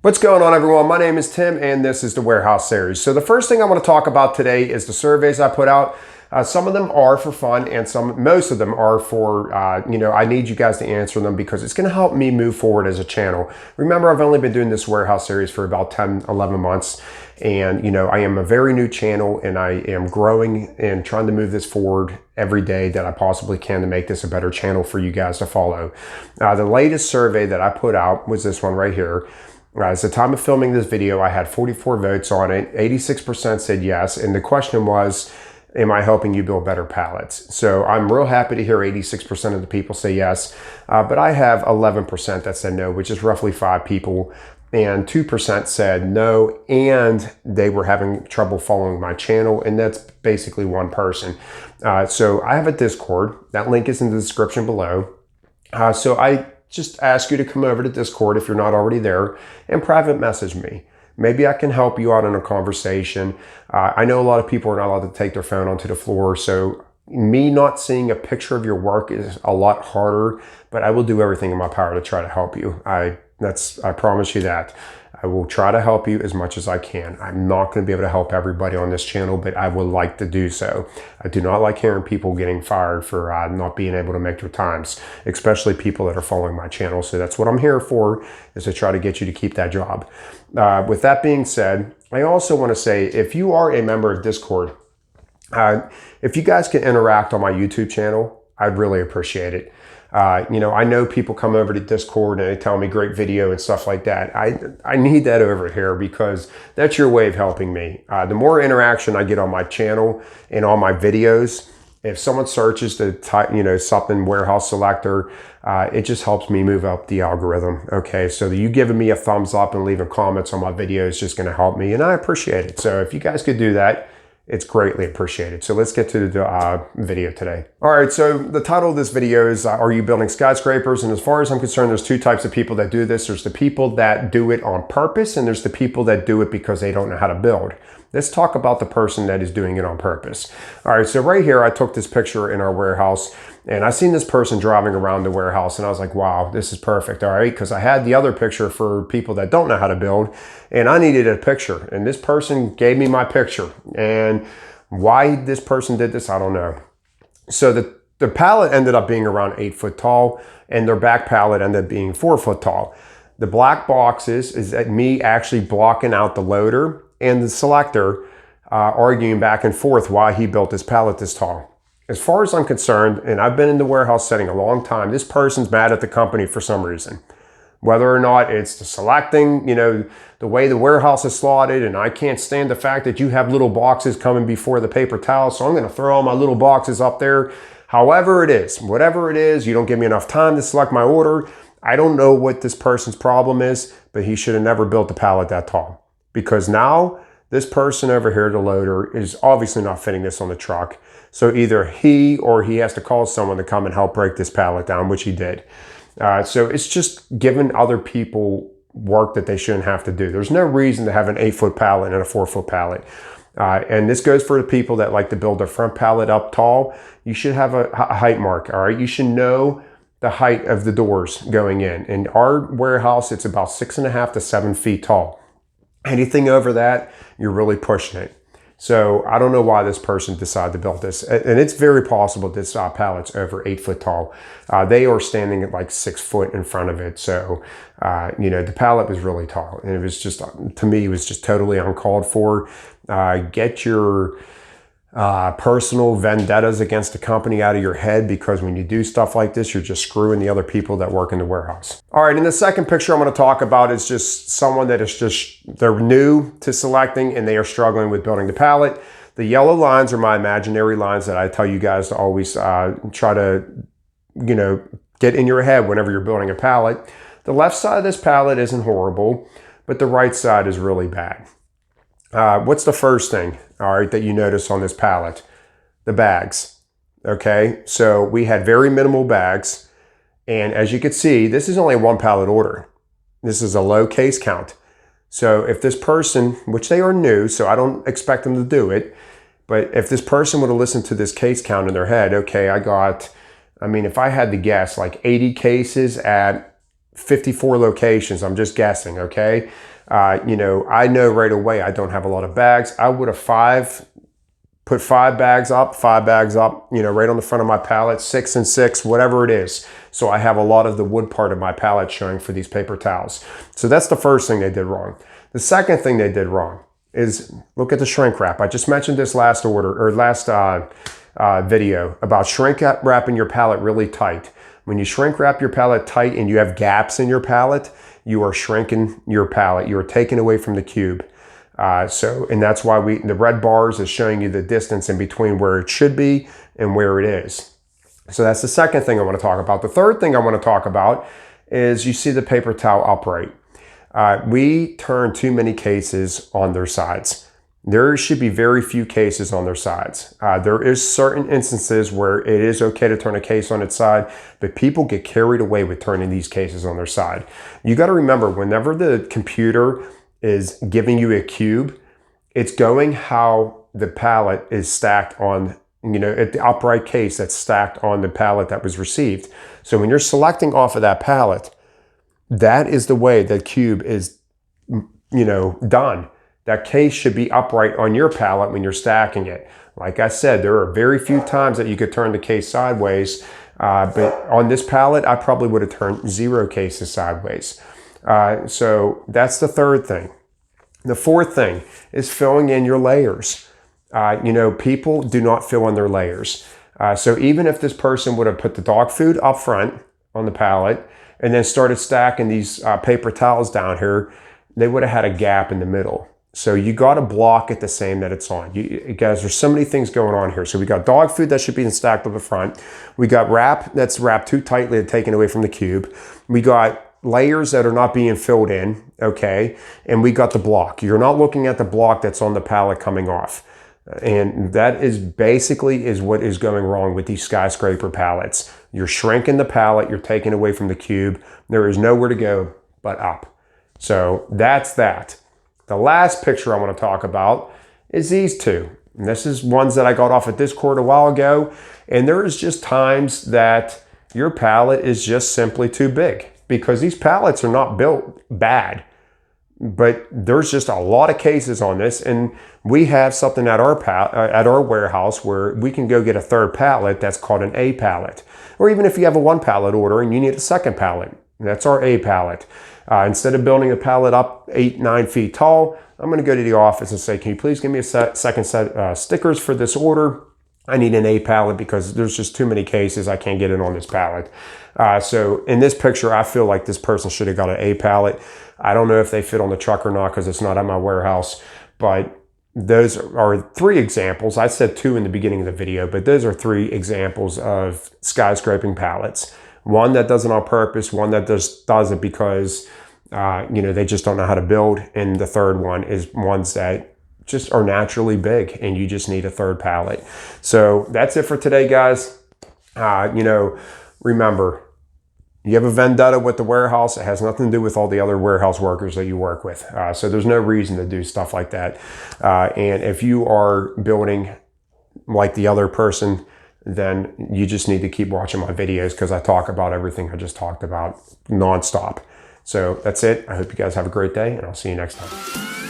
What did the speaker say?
What's going on, everyone? My name is Tim and this is the Warehouse Series. So the first thing I want to talk about today is the surveys I put out. Some of them are for fun and most of them are for, I need you guys to answer them because it's going to help me move forward as a channel. Remember, I've only been doing this Warehouse Series for about 10, 11 months. And, I am a very new channel and I am growing and trying to move this forward every day that I possibly can to make this a better channel for you guys to follow. The latest survey that I put out was this one right here. At the time of filming this video, I had 44 votes on it. 86% said yes. And the question was, am I helping you build better pallets? So I'm real happy to hear 86% of the people say yes. But I have 11% that said no, which is roughly 5 people. And 2% said no, and they were having trouble following my channel. And that's basically one person. So I have a Discord. That link is in the description below. So I just ask you to come over to Discord if you're not already there and private message me. Maybe I can help you out in a conversation. I know a lot of people are not allowed to take their phone onto the floor, so me not seeing a picture of your work is a lot harder, but I will do everything in my power to try to help you. I promise you that. I will try to help you as much as I can. I'm not going to be able to help everybody on this channel, but I would like to do so. I do not like hearing people getting fired for not being able to make their times, especially people that are following my channel. So that's what I'm here for, is to try to get you to keep that job. With that being said, I also want to say, if you are a member of Discord, if you guys can interact on my YouTube channel, I'd really appreciate it. I know people come over to Discord and they tell me great video and stuff like that. I need that over here because that's your way of helping me. The more interaction I get on my channel and on my videos, if someone searches the type, something warehouse selector, it just helps me move up the algorithm. Okay, so you giving me a thumbs up and leaving comments on my video is just going to help me, and I appreciate it. So if you guys could do that, it's greatly appreciated. So let's get to the video today. All right, so the title of this video is Are You Building Skyscrapers? And as far as I'm concerned, there's 2 types of people that do this. There's the people that do it on purpose, and there's the people that do it because they don't know how to build. Let's talk about the person that is doing it on purpose. All right, so right here, I took this picture in our warehouse, and I seen this person driving around the warehouse, and I was like, wow, this is perfect, all right? Because I had the other picture for people that don't know how to build, and I needed a picture, and this person gave me my picture. And why this person did this, I don't know. So the pallet ended up being around 8 foot tall, and their back pallet ended up being 4 foot tall. The black boxes is me actually blocking out the loader and the selector arguing back and forth why he built this pallet this tall. As far as I'm concerned, and I've been in the warehouse setting a long time, this person's mad at the company for some reason. Whether or not it's the selecting, the way the warehouse is slotted, and I can't stand the fact that you have little boxes coming before the paper towel, so I'm going to throw all my little boxes up there. However it is, whatever it is, you don't give me enough time to select my order. I don't know what this person's problem is, but he should have never built the pallet that tall. Because now this person over here, the loader, is obviously not fitting this on the truck. So either he or he has to call someone to come and help break this pallet down, which he did. So it's just giving other people work that they shouldn't have to do. There's no reason to have an 8 foot pallet and a 4 foot pallet. And this goes for the people that like to build their front pallet up tall. You should have a height mark, all right? You should know the height of the doors going in. In our warehouse, it's about 6.5 to 7 feet tall. Anything over that, you're really pushing it. So I don't know why this person decided to build this. And it's very possible this pallet's over 8 foot tall. They are standing at like 6 foot in front of it. So, the pallet was really tall. And it was just, to me, it was just totally uncalled for. Get your personal vendettas against the company out of your head, because when you do stuff like this, you're just screwing the other people that work in the warehouse. All right, and the second picture I'm going to talk about is just someone that is they're new to selecting and they are struggling with building the pallet. The yellow lines are my imaginary lines that I tell you guys to always try to, get in your head whenever you're building a pallet. The left side of this pallet isn't horrible, but the right side is really bad. What's the first thing, all right, that you notice on this pallet? The bags, okay? So we had very minimal bags, and as you can see, this is only a 1 pallet order. This is a low case count. So if this person, which they are new, so I don't expect them to do it, but if this person would have listened to this case count in their head, okay, if I had to guess, like 80 cases at 54 locations. I'm just guessing, okay? You know, I know right away I don't have a lot of bags. I would have put 5 bags up, you know, right on the front of my pallet, 6 and 6, whatever it is. So I have a lot of the wood part of my pallet showing for these paper towels. So that's the first thing they did wrong. The second thing they did wrong is look at the shrink wrap. I just mentioned this last video about shrink wrapping your pallet really tight. When you shrink wrap your pallet tight and you have gaps in your pallet, you are shrinking your pallet. You are taking away from the cube. And that's why the red bars is showing you the distance in between where it should be and where it is. So that's the second thing I want to talk about. The third thing I want to talk about is you see the paper towel upright. We turn too many cases on their sides. There should be very few cases on their sides. There is certain instances where it is okay to turn a case on its side, but people get carried away with turning these cases on their side. You got to remember, whenever the computer is giving you a cube, it's going how the pallet is stacked on, you know, at the upright case that's stacked on the pallet that was received. So when you're selecting off of that pallet, that is the way the cube is, you know, done. That case should be upright on your pallet when you're stacking it. Like I said, there are very few times that you could turn the case sideways, but on this pallet, I probably would have turned 0 cases sideways. So that's the third thing. The fourth thing is filling in your layers. You know, people do not fill in their layers. So even if this person would have put the dog food up front on the pallet and then started stacking these paper towels down here, they would have had a gap in the middle. So you got to block it the same that it's on. Guys, there's so many things going on here. So we got dog food that should be stacked up the front. We got wrap that's wrapped too tightly and taken away from the cube. We got layers that are not being filled in, okay? And we got the block. You're not looking at the block that's on the pallet coming off. And that is basically what is going wrong with these skyscraper pallets. You're shrinking the pallet, you're taking away from the cube. There is nowhere to go but up. So that's that. The last picture I want to talk about is these two. And this is ones that I got off at Discord a while ago. And there is just times that your pallet is just simply too big, because these pallets are not built bad, but there's just a lot of cases on this. And we have something at our warehouse where we can go get a third pallet that's called an A pallet. Or even if you have a 1 pallet order and you need a second pallet, that's our A pallet. Instead of building a pallet up 8-9 feet tall, I'm going to go to the office and say, can you please give me a second set stickers for this order? I need an A pallet because there's just too many cases. I can't get it on this pallet. So in this picture, I feel like this person should have got an A pallet. I don't know if they fit on the truck or not because it's not at my warehouse, but those are 3 examples. I said 2 in the beginning of the video, but those are 3 examples of skyscraping pallets. One that does it on purpose, one that just does it because you know, they just don't know how to build, and the third one is ones that just are naturally big and you just need a third pallet. So that's it for today, guys. You know, remember, you have a vendetta with the warehouse. It has nothing to do with all the other warehouse workers that you work with. So there's no reason to do stuff like that. And if you are building like the other person, then you just need to keep watching my videos because I talk about everything I just talked about nonstop. So that's it. I hope you guys have a great day, and I'll see you next time.